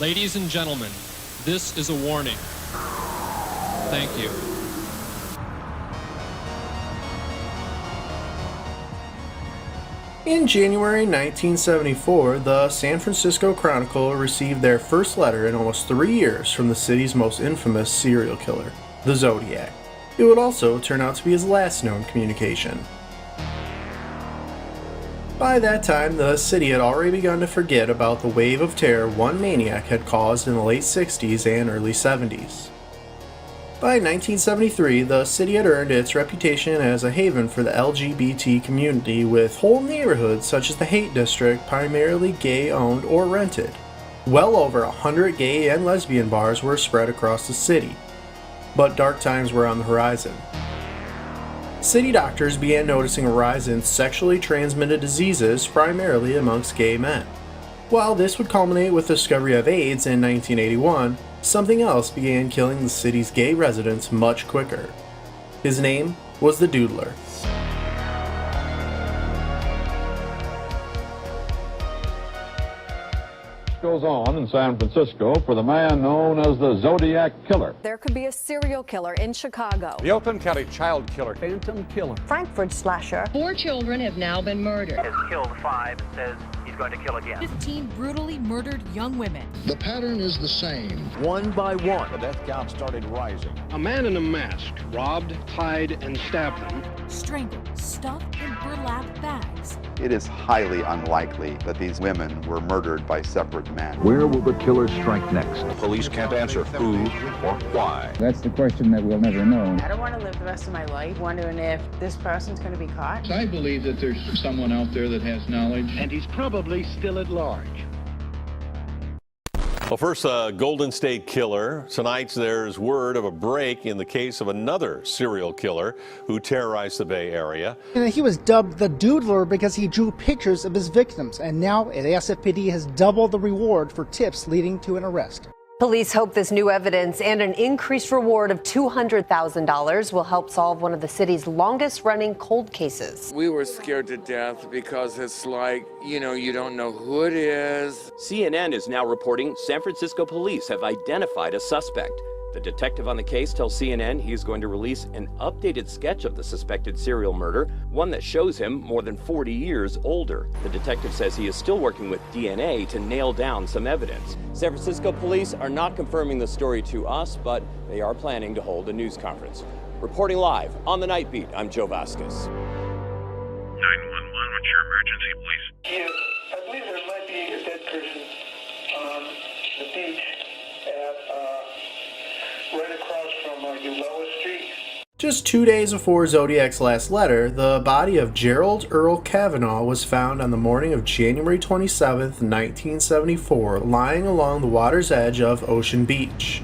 Ladies and gentlemen, this is a warning. Thank you. In January 1974, the San Francisco Chronicle received their first letter in almost 3 years from the city's most infamous serial killer, the Zodiac. It would also turn out to be his last known communication. By that time, the city had already begun to forget about the wave of terror one maniac had caused in the late 60s and early 70s. By 1973, the city had earned its reputation as a haven for the LGBT community, with whole neighborhoods such as the Haight District primarily gay-owned or rented. Well over 100 gay and lesbian bars were spread across the city, but dark times were on the horizon. City doctors began noticing a rise in sexually transmitted diseases, primarily amongst gay men. While this would culminate with the discovery of AIDS in 1981, something else began killing the city's gay residents much quicker. His name was the Doodler. Goes on in San Francisco for the man known as the Zodiac Killer. There could be a serial killer in Chicago. The Oakland County child killer. Phantom killer. Frankfurt slasher. 4 children have now been murdered. Has killed 5 and says he's going to kill again. 15 brutally murdered young women. The pattern is the same. One by one. The death count started rising. A man in a mask robbed, tied, and stabbed them. Strangled, stuffed in burlap bags. It is highly unlikely that these women were murdered by separate men. Where will the killer strike next? The police can't answer who or why. That's the question that we'll never know. I don't want to live the rest of my life wondering if this person's going to be caught. I believe that there's someone out there that has knowledge. And he's probably still at large. Well, first, Golden State Killer. Tonight, there's word of a break in the case of another serial killer who terrorized the Bay Area. And he was dubbed the Doodler because he drew pictures of his victims, and now the SFPD has doubled the reward for tips leading to an arrest. Police hope this new evidence and an increased reward of $200,000 will help solve one of the city's longest-running cold cases. We were scared to death because it's like, you don't know who it is. CNN is now reporting San Francisco police have identified a suspect. The detective on the case tells CNN he's going to release an updated sketch of the suspected serial murder, one that shows him more than 40 years older. The detective says he is still working with DNA to nail down some evidence. San Francisco police are not confirming the story to us, but they are planning to hold a news conference. Reporting live on the Night Beat, I'm Joe Vasquez. 911, what's your emergency, please? Yes, I believe there might be a dead person on the beach at right across from Ulloa Street. Just 2 days before Zodiac's last letter, the body of Gerald Earl Kavanaugh was found on the morning of January 27, 1974, lying along the water's edge of Ocean Beach.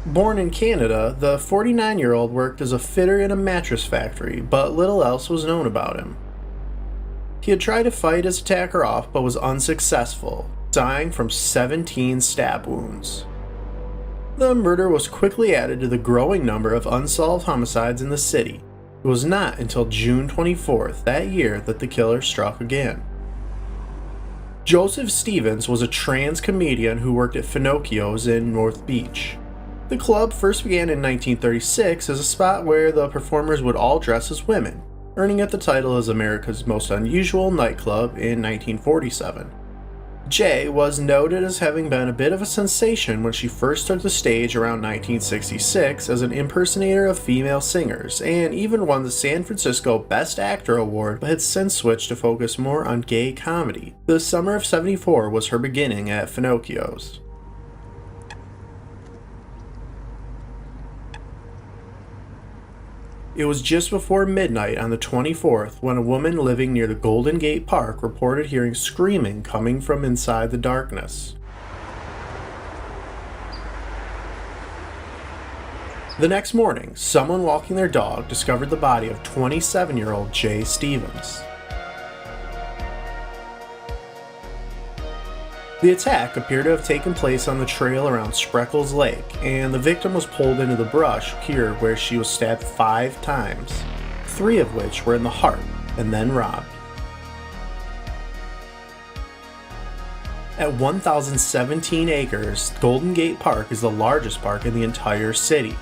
Born in Canada, the 49-year-old worked as a fitter in a mattress factory, but little else was known about him. He had tried to fight his attacker off, but was unsuccessful, dying from 17 stab wounds. The murder was quickly added to the growing number of unsolved homicides in the city. It was not until June 24th that year that the killer struck again. Joseph Stevens was a trans comedian who worked at Finocchio's in North Beach. The club first began in 1936 as a spot where the performers would all dress as women, earning it the title as America's Most Unusual Nightclub in 1947. Jay was noted as having been a bit of a sensation when she first took the stage around 1966 as an impersonator of female singers, and even won the San Francisco Best Actor Award, but had since switched to focus more on gay comedy. The summer of '74 was her beginning at Finocchio's. It was just before midnight on the 24th when a woman living near the Golden Gate Park reported hearing screaming coming from inside the darkness. The next morning, someone walking their dog discovered the body of 27-year-old Jay Stevens. The attack appeared to have taken place on the trail around Spreckles Lake, and the victim was pulled into the brush here where she was stabbed 5 times, 3 of which were in the heart, and then robbed. At 1,017 acres, Golden Gate Park is the largest park in the entire city.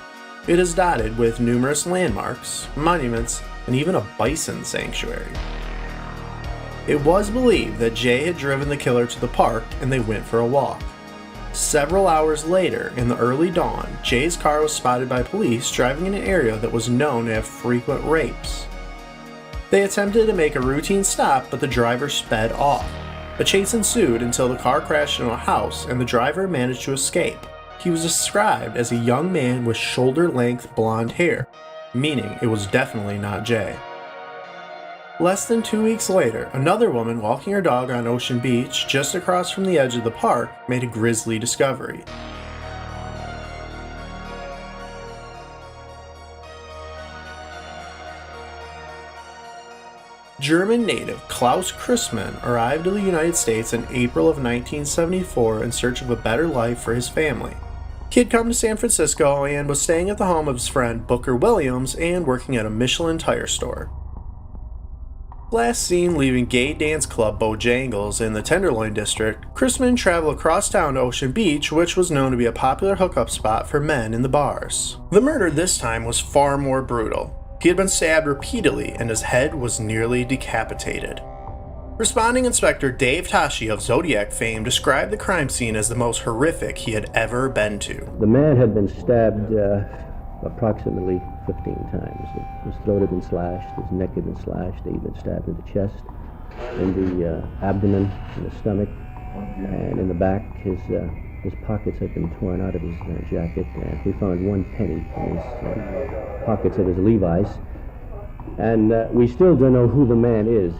It is dotted with numerous landmarks, monuments, and even a bison sanctuary. It was believed that Jay had driven the killer to the park and they went for a walk. Several hours later, in the early dawn, Jay's car was spotted by police driving in an area that was known to have frequent rapes. They attempted to make a routine stop, but the driver sped off. A chase ensued until the car crashed into a house and the driver managed to escape. He was described as a young man with shoulder-length blonde hair, meaning it was definitely not Jay. Less than 2 weeks later, another woman walking her dog on Ocean Beach, just across from the edge of the park, made a grisly discovery. German native Klaus Christmann arrived to the United States in April of 1974 in search of a better life for his family. He had come to San Francisco and was staying at the home of his friend Booker Williams and working at a Michelin tire store. Last seen leaving gay dance club Bojangles in the Tenderloin district, Christmann traveled across town to Ocean Beach, which was known to be a popular hookup spot for men in the bars. The murder this time was far more brutal. He had been stabbed repeatedly and his head was nearly decapitated. Responding Inspector Dave Tashi of Zodiac fame described the crime scene as the most horrific he had ever been to. The man had been stabbed approximately 15 times. His throat had been slashed, his neck had been slashed, he'd been stabbed in the chest, in the abdomen, in the stomach, and in the back. His pockets had been torn out of his jacket, and we found 1 penny in his pockets of his Levi's. And we still don't know who the man is.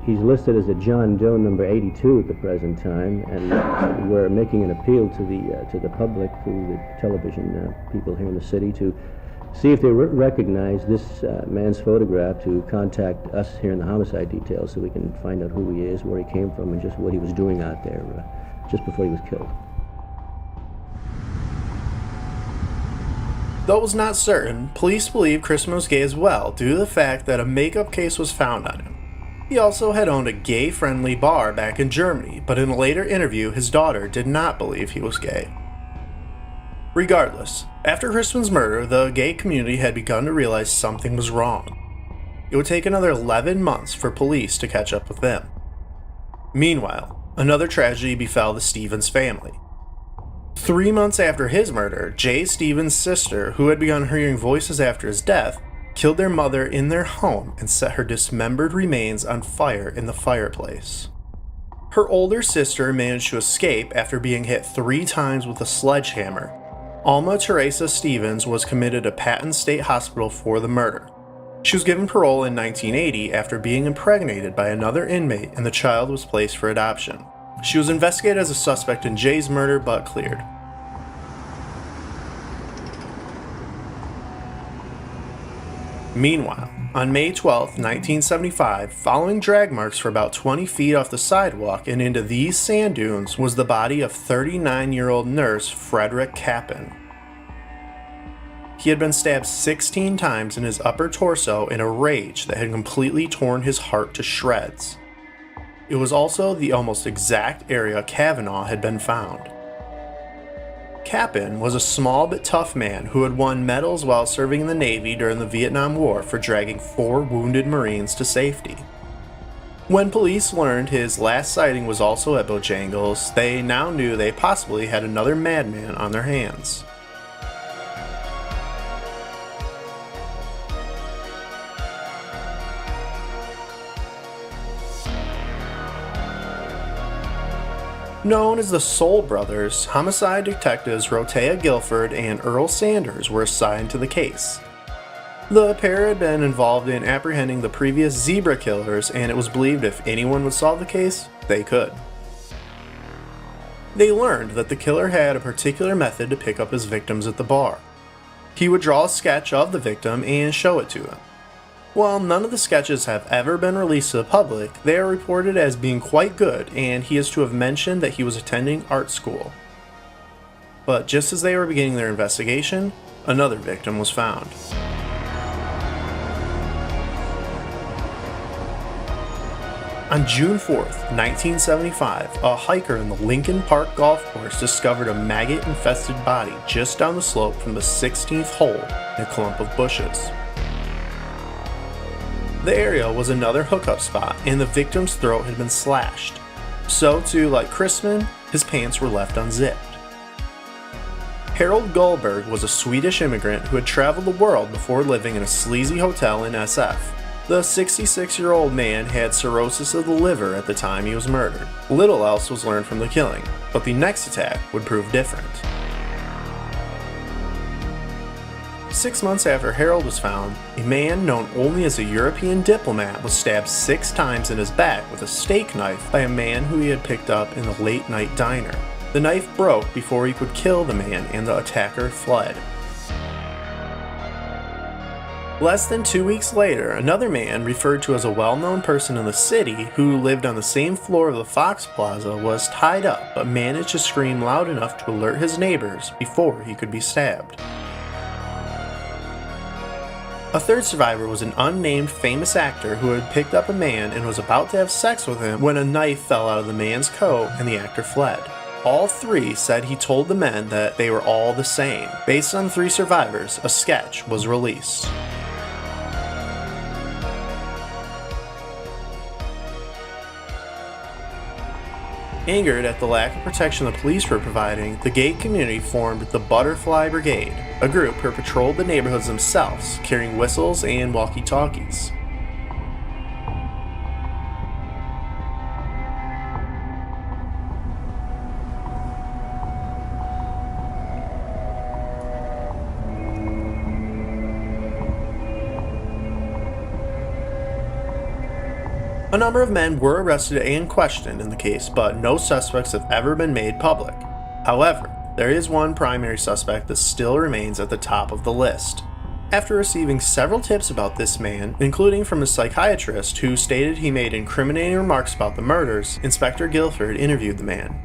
He's listed as a John Doe number 82 at the present time, and we're making an appeal to the public, through the television people here in the city, to see if they recognize this man's photograph, to contact us here in the homicide detail so we can find out who he is, where he came from, and just what he was doing out there just before he was killed. Though it was not certain, police believe Christmann was gay as well due to the fact that a makeup case was found on him. He also had owned a gay-friendly bar back in Germany, but in a later interview his daughter did not believe he was gay. Regardless, after Christmann's murder, the gay community had begun to realize something was wrong. It would take another 11 months for police to catch up with them. Meanwhile, another tragedy befell the Stevens family. 3 months after his murder, Jay Stevens' sister, who had begun hearing voices after his death, killed their mother in their home and set her dismembered remains on fire in the fireplace. Her older sister managed to escape after being hit 3 times with a sledgehammer. Alma Teresa Stevens was committed to Patton State Hospital for the murder. She was given parole in 1980 after being impregnated by another inmate, and the child was placed for adoption. She was investigated as a suspect in Jay's murder, but cleared. Meanwhile, on May 12, 1975, following drag marks for about 20 feet off the sidewalk and into these sand dunes was the body of 39-year-old nurse Frederick Kappen. He had been stabbed 16 times in his upper torso in a rage that had completely torn his heart to shreds. It was also the almost exact area Kavanaugh had been found. Kappen was a small but tough man who had won medals while serving in the Navy during the Vietnam War for dragging 4 wounded Marines to safety. When police learned his last sighting was also at Bojangles, they now knew they possibly had another madman on their hands. Known as the Soul Brothers, homicide detectives Rotea Guilford and Earl Sanders were assigned to the case. The pair had been involved in apprehending the previous zebra killers, and it was believed if anyone would solve the case, they could. They learned that the killer had a particular method to pick up his victims at the bar. He would draw a sketch of the victim and show it to them. While none of the sketches have ever been released to the public, they are reported as being quite good, and he is to have mentioned that he was attending art school. But just as they were beginning their investigation, another victim was found. On June 4th, 1975, a hiker in the Lincoln Park golf course discovered a maggot-infested body just down the slope from the 16th hole in a clump of bushes. The area was another hookup spot, and the victim's throat had been slashed. So too, like Chrisman, his pants were left unzipped. Harold Goldberg was a Swedish immigrant who had traveled the world before living in a sleazy hotel in SF. The 66-year-old man had cirrhosis of the liver at the time he was murdered. Little else was learned from the killing, but the next attack would prove different. 6 months after Harold was found, a man known only as a European diplomat was stabbed 6 times in his back with a steak knife by a man who he had picked up in a late-night diner. The knife broke before he could kill the man, and the attacker fled. Less than 2 weeks later, another man, referred to as a well-known person in the city who lived on the same floor of the Fox Plaza, was tied up but managed to scream loud enough to alert his neighbors before he could be stabbed. A third survivor was an unnamed famous actor who had picked up a man and was about to have sex with him when a knife fell out of the man's coat and the actor fled. All 3 said he told the men that they were all the same. Based on 3 survivors, a sketch was released. Angered at the lack of protection the police were providing, the gay community formed the Butterfly Brigade, a group who patrolled the neighborhoods themselves, carrying whistles and walkie-talkies. A number of men were arrested and questioned in the case, but no suspects have ever been made public. However, there is one primary suspect that still remains at the top of the list. After receiving several tips about this man, including from a psychiatrist who stated he made incriminating remarks about the murders, Inspector Guilford interviewed the man.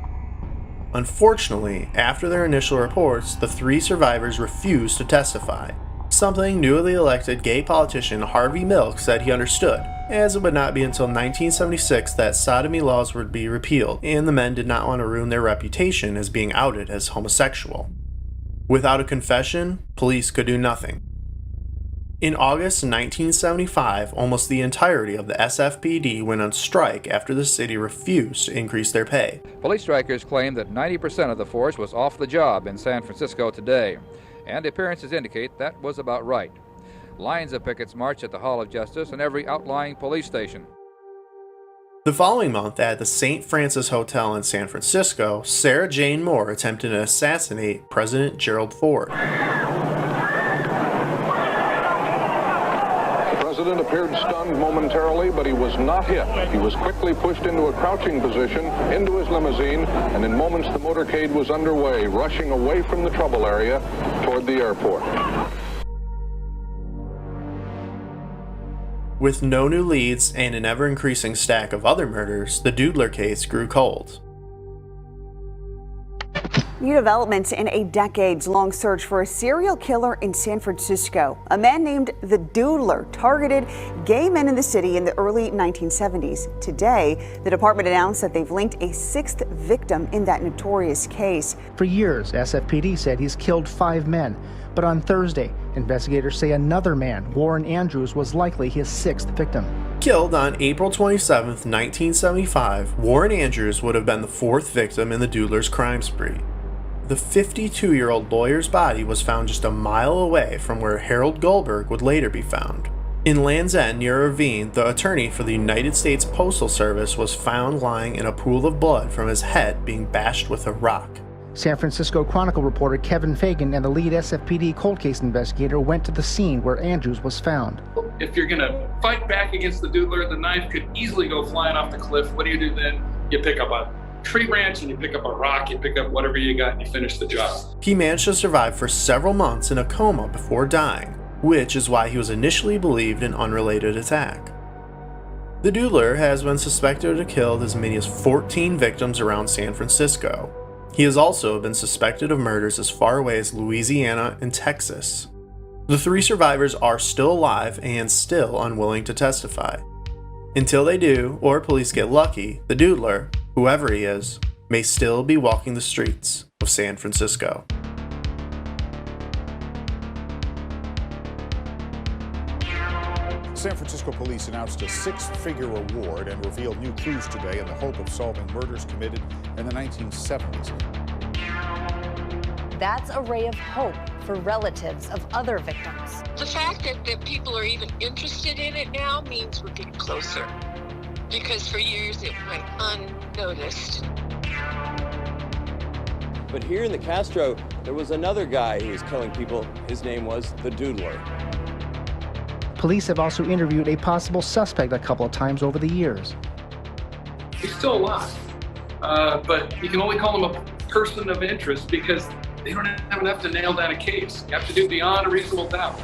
Unfortunately, after their initial reports, the 3 survivors refused to testify, something newly elected gay politician Harvey Milk said he understood, as it would not be until 1976 that sodomy laws would be repealed, and the men did not want to ruin their reputation as being outed as homosexual. Without a confession, police could do nothing. In August 1975, almost the entirety of the SFPD went on strike after the city refused to increase their pay. Police strikers claim that 90% of the force was off the job in San Francisco today, and appearances indicate that was about right. Lines of pickets marched at the Hall of Justice and every outlying police station. The following month, at the St. Francis Hotel in San Francisco, Sarah Jane Moore attempted to assassinate President Gerald Ford. The president appeared stunned momentarily, but he was not hit. He was quickly pushed into a crouching position, into his limousine, and in moments the motorcade was underway, rushing away from the trouble area toward the airport. With no new leads and an ever-increasing stack of other murders, the Doodler case grew cold. New developments in a decades-long search for a serial killer in San Francisco. A man named the Doodler targeted gay men in the city in the early 1970s. Today, the department announced that they've linked a 6th victim in that notorious case. For years, SFPD said he's killed 5 men. But on Thursday, investigators say another man, Warren Andrews, was likely his 6th victim. Killed on April 27, 1975, Warren Andrews would have been the 4th victim in the Doodler's crime spree. The 52-year-old lawyer's body was found just a mile away from where Harold Goldberg would later be found. In Land's End, near a ravine, the attorney for the United States Postal Service was found lying in a pool of blood from his head being bashed with a rock. San Francisco Chronicle reporter Kevin Fagan and the lead SFPD cold case investigator went to the scene where Andrews was found. If you're going to fight back against the Doodler, the knife could easily go flying off the cliff. What do you do then? You pick up a tree branch and you pick up a rock, you pick up whatever you got and you finish the job. He managed to survive for several months in a coma before dying, which is why he was initially believed an unrelated attack. The Doodler has been suspected to have killed as many as 14 victims around San Francisco. He has also been suspected of murders as far away as Louisiana and Texas. The 3 survivors are still alive and still unwilling to testify. Until they do, or police get lucky, the Doodler, whoever he is, may still be walking the streets of San Francisco. San Francisco police announced a six-figure reward and revealed new clues today in the hope of solving murders committed in the 1970s. That's a ray of hope for relatives of other victims. The fact that people are even interested in it now means we're getting closer, because for years it went unnoticed. But here in the Castro, there was another guy who was killing people. His name was the Doodler. Police have also interviewed a possible suspect a couple of times over the years. He's still alive, but you can only call him a person of interest because they don't have enough to nail down a case. You have to do beyond a reasonable doubt.